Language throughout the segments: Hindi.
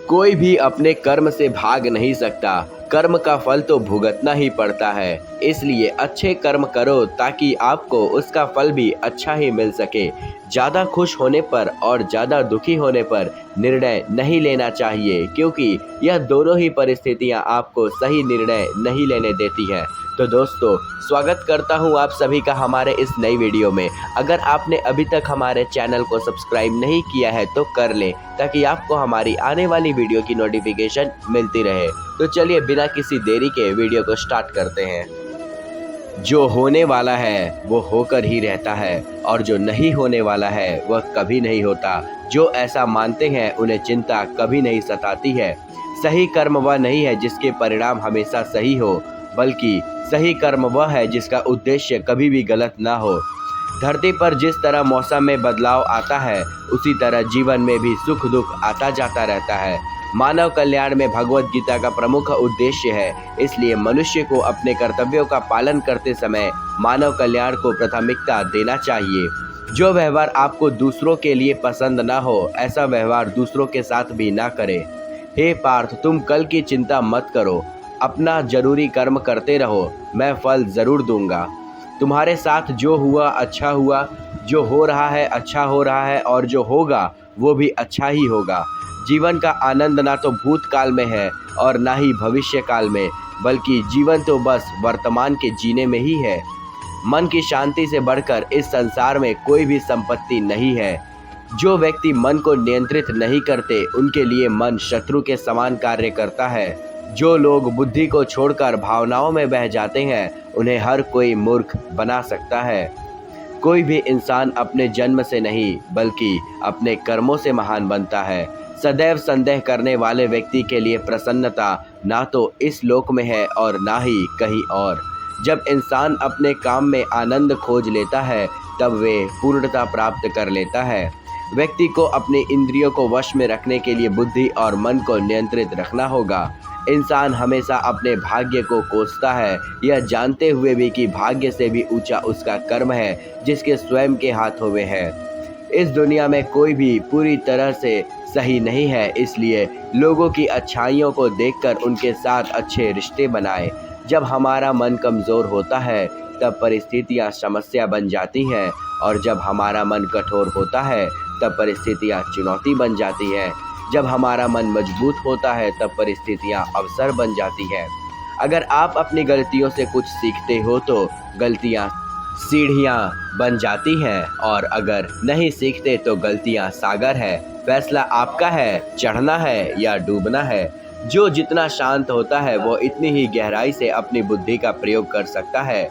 कोई भी अपने कर्म से भाग नहीं सकता। कर्म का फल तो भुगतना ही पड़ता है। इसलिए अच्छे कर्म करो ताकि आपको उसका फल भी अच्छा ही मिल सके। ज़्यादा खुश होने पर और ज़्यादा दुखी होने पर निर्णय नहीं लेना चाहिए, क्योंकि यह दोनों ही परिस्थितियां आपको सही निर्णय नहीं लेने देती हैं। तो दोस्तों, स्वागत करता हूं आप सभी का हमारे इस नई वीडियो में। अगर आपने अभी तक हमारे चैनल को सब्सक्राइब नहीं किया है तो कर लें, ताकि आपको हमारी आने वाली वीडियो की नोटिफिकेशन मिलती रहे। तो चलिए बिना किसी देरी के वीडियो को स्टार्ट करते हैं। जो होने वाला है वो होकर ही रहता है, और जो नहीं होने वाला है वह कभी नहीं होता। जो ऐसा मानते हैं उन्हें चिंता कभी नहीं सताती है। सही कर्म वह नहीं है जिसके परिणाम हमेशा सही हो, बल्कि सही कर्म वह है जिसका उद्देश्य कभी भी गलत ना हो। धरती पर जिस तरह मौसम में बदलाव आता है, उसी तरह जीवन में भी सुख दुख आता जाता रहता है। मानव कल्याण में भगवत गीता का प्रमुख उद्देश्य है। इसलिए मनुष्य को अपने कर्तव्यों का पालन करते समय मानव कल्याण को प्राथमिकता देना चाहिए। जो व्यवहार आपको दूसरों के लिए पसंद ना हो, ऐसा व्यवहार दूसरों के साथ भी ना करें। हे पार्थ, तुम कल की चिंता मत करो, अपना जरूरी कर्म करते रहो, मैं फल जरूर दूंगा। तुम्हारे साथ जो हुआ अच्छा हुआ, जो हो रहा है अच्छा हो रहा है, और जो होगा वो भी अच्छा ही होगा। जीवन का आनंद ना तो भूतकाल में है और ना ही भविष्य काल में, बल्कि जीवन तो बस वर्तमान के जीने में ही है। मन की शांति से बढ़कर इस संसार में कोई भी संपत्ति नहीं है। जो व्यक्ति मन को नियंत्रित नहीं करते, उनके लिए मन शत्रु के समान कार्य करता है। जो लोग बुद्धि को छोड़कर भावनाओं में बह जाते हैं, उन्हें हर कोई मूर्ख बना सकता है। कोई भी इंसान अपने जन्म से नहीं, बल्कि अपने कर्मों से महान बनता है। सदैव संदेह करने वाले व्यक्ति के लिए प्रसन्नता ना तो इस लोक में है और ना ही कहीं और। जब इंसान अपने काम में आनंद खोज लेता है, तब वे पूर्णता प्राप्त कर लेता है। व्यक्ति को अपने इंद्रियों को वश में रखने के लिए बुद्धि और मन को नियंत्रित रखना होगा। इंसान हमेशा अपने भाग्य को कोसता है, यह जानते हुए भी कि भाग्य से भी ऊंचा उसका कर्म है जिसके स्वयं के हाथों में है। इस दुनिया में कोई भी पूरी तरह से सही नहीं है, इसलिए लोगों की अच्छाइयों को देखकर उनके साथ अच्छे रिश्ते बनाएं। जब हमारा मन कमज़ोर होता है, तब परिस्थितियां समस्या बन जाती हैं, और जब हमारा मन कठोर होता है, तब परिस्थितियां चुनौती बन जाती हैं। जब हमारा मन मजबूत होता है, तब परिस्थितियां अवसर बन जाती हैं। अगर आप अपनी गलतियों से कुछ सीखते हो तो गलतियां सीढ़ियां बन जाती हैं, और अगर नहीं सीखते तो गलतियां सागर है। फैसला आपका है, चढ़ना है या डूबना है। जो जितना शांत होता है, वो इतनी ही गहराई से अपनी बुद्धि का प्रयोग कर सकता है।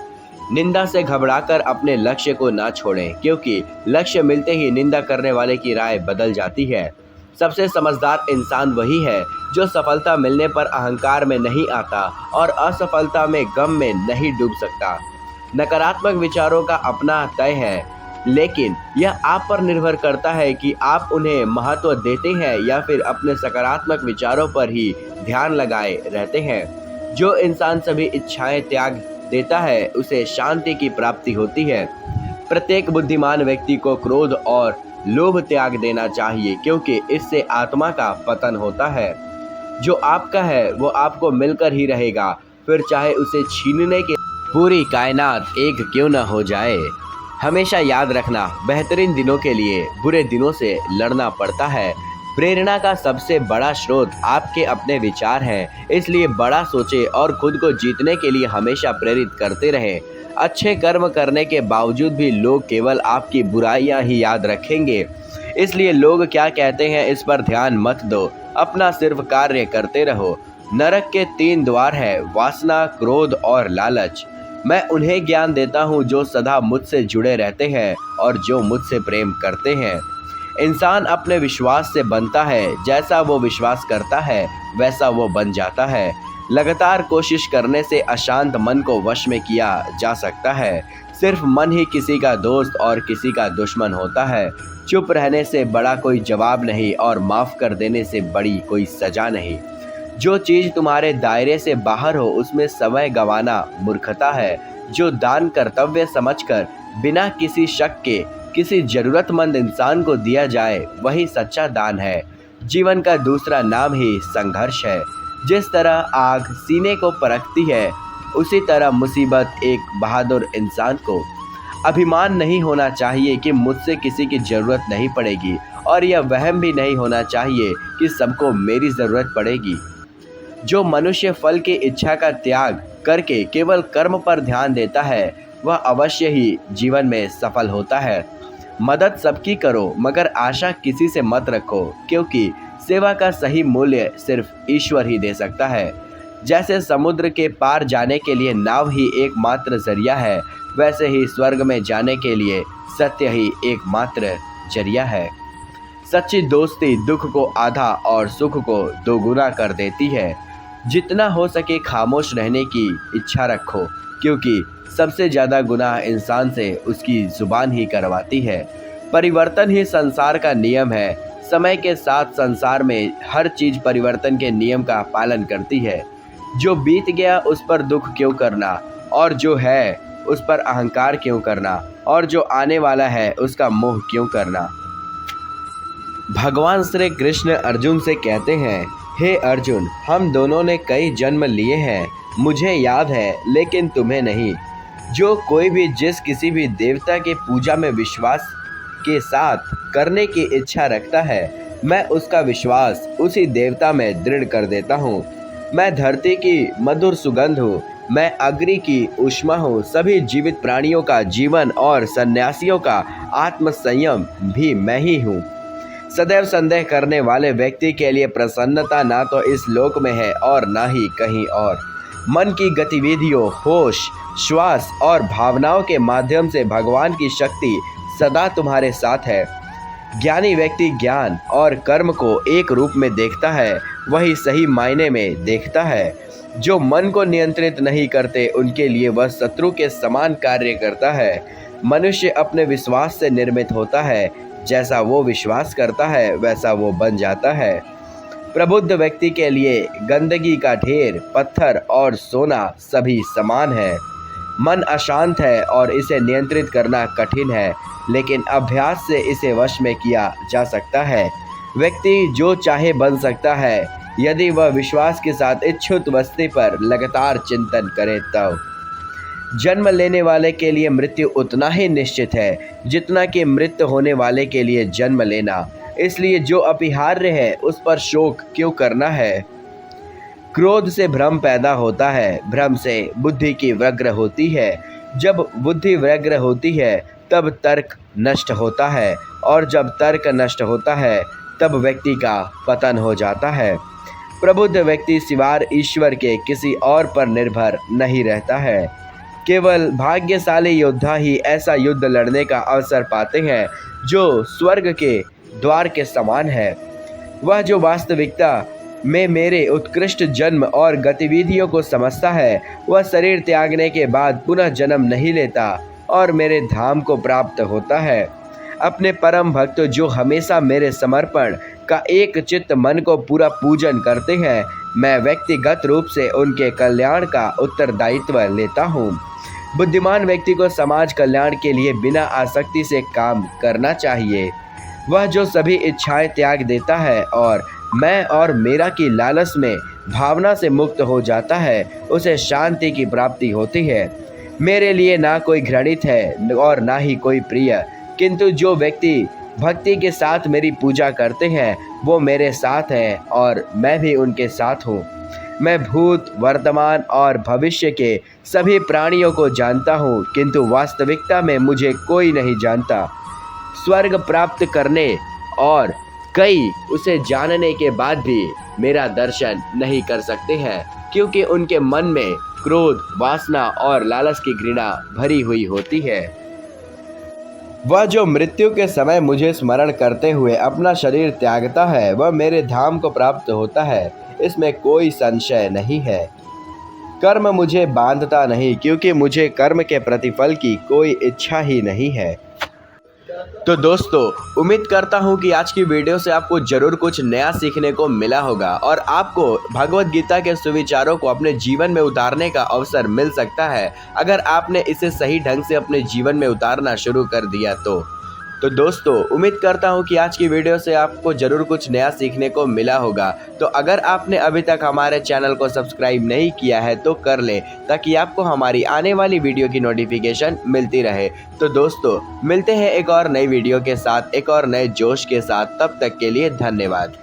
निंदा से घबराकर अपने लक्ष्य को ना छोड़ें, क्योंकि लक्ष्य मिलते ही निंदा करने वाले की राय बदल जाती है। सबसे समझदार इंसान वही है जो सफलता मिलने पर अहंकार में नहीं आता और असफलता में गम में नहीं डूब सकता। नकारात्मक विचारों का अपना तय है, लेकिन यह आप पर निर्भर करता है कि आप उन्हें महत्व देते हैं या फिर अपने सकारात्मक विचारों पर ही ध्यान लगाए रहते हैं। जो इंसान सभी इच्छाएं त्याग देता है, उसे शांति की प्राप्ति होती है। प्रत्येक बुद्धिमान व्यक्ति को क्रोध और लोभ त्याग देना चाहिए, क्योंकि इससे आत्मा का पतन होता है। जो आपका है वो आपको मिलकर ही रहेगा, फिर चाहे उसे छीनने के पूरी कायनात एक क्यों न हो जाए। हमेशा याद रखना, बेहतरीन दिनों के लिए बुरे दिनों से लड़ना पड़ता है। प्रेरणा का सबसे बड़ा स्रोत आपके अपने विचार हैं, इसलिए बड़ा सोचें और खुद को जीतने के लिए हमेशा प्रेरित करते रहें। अच्छे कर्म करने के बावजूद भी लोग केवल आपकी बुराइयां ही याद रखेंगे, इसलिए लोग क्या कहते हैं इस पर ध्यान मत दो, अपना सिर्फ कार्य करते रहो। नरक के 3 द्वार है, वासना, क्रोध और लालच। मैं उन्हें ज्ञान देता हूँ जो सदा मुझसे जुड़े रहते हैं और जो मुझसे प्रेम करते हैं। इंसान अपने विश्वास से बनता है, जैसा वो विश्वास करता है वैसा वो बन जाता है। लगातार कोशिश करने से अशांत मन को वश में किया जा सकता है। सिर्फ मन ही किसी का दोस्त और किसी का दुश्मन होता है। चुप रहने से बड़ा कोई जवाब नहीं और माफ़ कर देने से बड़ी कोई सज़ा नहीं। जो चीज़ तुम्हारे दायरे से बाहर हो, उसमें समय गंवाना मूर्खता है। जो दान कर्तव्य समझकर बिना किसी शक के किसी ज़रूरतमंद इंसान को दिया जाए, वही सच्चा दान है। जीवन का दूसरा नाम ही संघर्ष है। जिस तरह आग सीने को परखती है, उसी तरह मुसीबत एक बहादुर इंसान को अभिमान नहीं होना चाहिए कि मुझसे किसी की ज़रूरत नहीं पड़ेगी, और यह वहम भी नहीं होना चाहिए कि सबको मेरी ज़रूरत पड़ेगी। जो मनुष्य फल की इच्छा का त्याग करके केवल कर्म पर ध्यान देता है, वह अवश्य ही जीवन में सफल होता है। मदद सबकी करो, मगर आशा किसी से मत रखो, क्योंकि सेवा का सही मूल्य सिर्फ ईश्वर ही दे सकता है। जैसे समुद्र के पार जाने के लिए नाव ही एकमात्र जरिया है, वैसे ही स्वर्ग में जाने के लिए सत्य ही एकमात्र जरिया है। सच्ची दोस्ती दुख को आधा और सुख को दोगुना कर देती है। जितना हो सके खामोश रहने की इच्छा रखो, क्योंकि सबसे ज़्यादा गुनाह इंसान से उसकी ज़ुबान ही करवाती है। परिवर्तन ही संसार का नियम है। समय के साथ संसार में हर चीज़ परिवर्तन के नियम का पालन करती है। जो बीत गया उस पर दुख क्यों करना, और जो है उस पर अहंकार क्यों करना, और जो आने वाला है उसका मोह क्यों करना। भगवान श्री कृष्ण अर्जुन से कहते हैं, हे अर्जुन, हम दोनों ने कई जन्म लिए हैं, मुझे याद है लेकिन तुम्हें नहीं। जो कोई भी जिस किसी भी देवता के पूजा में विश्वास के साथ करने की इच्छा रखता है, मैं उसका विश्वास उसी देवता में दृढ़ कर देता हूँ। मैं धरती की मधुर सुगंध हूँ, मैं अग्नि की ऊष्मा हूँ, सभी जीवित प्राणियों का जीवन और सन्यासियों का आत्म संयम भी मैं ही हूँ। सदैव संदेह करने वाले व्यक्ति के लिए प्रसन्नता ना तो इस लोक में है और ना ही कहीं और। मन की गतिविधियों, होश, श्वास और भावनाओं के माध्यम से भगवान की शक्ति सदा तुम्हारे साथ है। ज्ञानी व्यक्ति ज्ञान और कर्म को एक रूप में देखता है, वही सही मायने में देखता है। जो मन को नियंत्रित नहीं करते, उनके लिए वह शत्रु के समान कार्य करता है। मनुष्य अपने विश्वास से निर्मित होता है, जैसा वो विश्वास करता है वैसा वो बन जाता है। प्रबुद्ध व्यक्ति के लिए गंदगी का ढेर, पत्थर और सोना सभी समान है। मन अशांत है और इसे नियंत्रित करना कठिन है, लेकिन अभ्यास से इसे वश में किया जा सकता है। व्यक्ति जो चाहे बन सकता है, यदि वह विश्वास के साथ इच्छुक वस्तु पर लगातार चिंतन करे तब। जन्म लेने वाले के लिए मृत्यु उतना ही निश्चित है जितना कि मृत होने वाले के लिए जन्म लेना। इसलिए जो अपरिहार्य है उस पर शोक क्यों करना है। क्रोध से भ्रम पैदा होता है, भ्रम से बुद्धि की व्यग्र होती है। जब बुद्धि व्यग्र होती है तब तर्क नष्ट होता है, और जब तर्क नष्ट होता है तब व्यक्ति का पतन हो जाता है। प्रबुद्ध व्यक्ति सिवाय ईश्वर के किसी और पर निर्भर नहीं रहता है। केवल भाग्यशाली योद्धा ही ऐसा युद्ध लड़ने का अवसर पाते हैं जो स्वर्ग के द्वार के समान है। वह जो वास्तविकता में मेरे उत्कृष्ट जन्म और गतिविधियों को समझता है, वह शरीर त्यागने के बाद पुनः जन्म नहीं लेता और मेरे धाम को प्राप्त होता है। अपने परम भक्त जो हमेशा मेरे समर्पण का एक चित्त मन को पूरा पूजन करते हैं, मैं व्यक्तिगत रूप से उनके कल्याण का उत्तरदायित्व लेता हूँ। बुद्धिमान व्यक्ति को समाज कल्याण के लिए बिना आसक्ति से काम करना चाहिए। वह जो सभी इच्छाएं त्याग देता है और मैं और मेरा की लालच में भावना से मुक्त हो जाता है, उसे शांति की प्राप्ति होती है। मेरे लिए ना कोई घृणित है और ना ही कोई प्रिय, किंतु जो व्यक्ति भक्ति के साथ मेरी पूजा करते हैं वो मेरे साथ हैं और मैं भी उनके साथ हूँ। मैं भूत, वर्तमान और भविष्य के सभी प्राणियों को जानता हूँ, किंतु वास्तविकता में मुझे कोई नहीं जानता। स्वर्ग प्राप्त करने और कई उसे जानने के बाद भी मेरा दर्शन नहीं कर सकते हैं, क्योंकि उनके मन में क्रोध, वासना और लालच की घृणा भरी हुई होती है। वह जो मृत्यु के समय मुझे स्मरण करते हुए अपना शरीर त्यागता है, वह मेरे धाम को प्राप्त होता है, इसमें कोई संशय नहीं है। कर्म मुझे बांधता नहीं, क्योंकि मुझे कर्म के प्रतिफल की कोई इच्छा ही नहीं है। तो दोस्तों, उम्मीद करता हूँ कि आज की वीडियो से आपको ज़रूर कुछ नया सीखने को मिला होगा और आपको भगवत गीता के सुविचारों को अपने जीवन में उतारने का अवसर मिल सकता है, अगर आपने इसे सही ढंग से अपने जीवन में उतारना शुरू कर दिया तो तो दोस्तों उम्मीद करता हूँ कि आज की वीडियो से आपको ज़रूर कुछ नया सीखने को मिला होगा। तो अगर आपने अभी तक हमारे चैनल को सब्सक्राइब नहीं किया है तो कर लें, ताकि आपको हमारी आने वाली वीडियो की नोटिफिकेशन मिलती रहे। तो दोस्तों मिलते हैं एक और नई वीडियो के साथ, एक और नए जोश के साथ। तब तक के लिए धन्यवाद।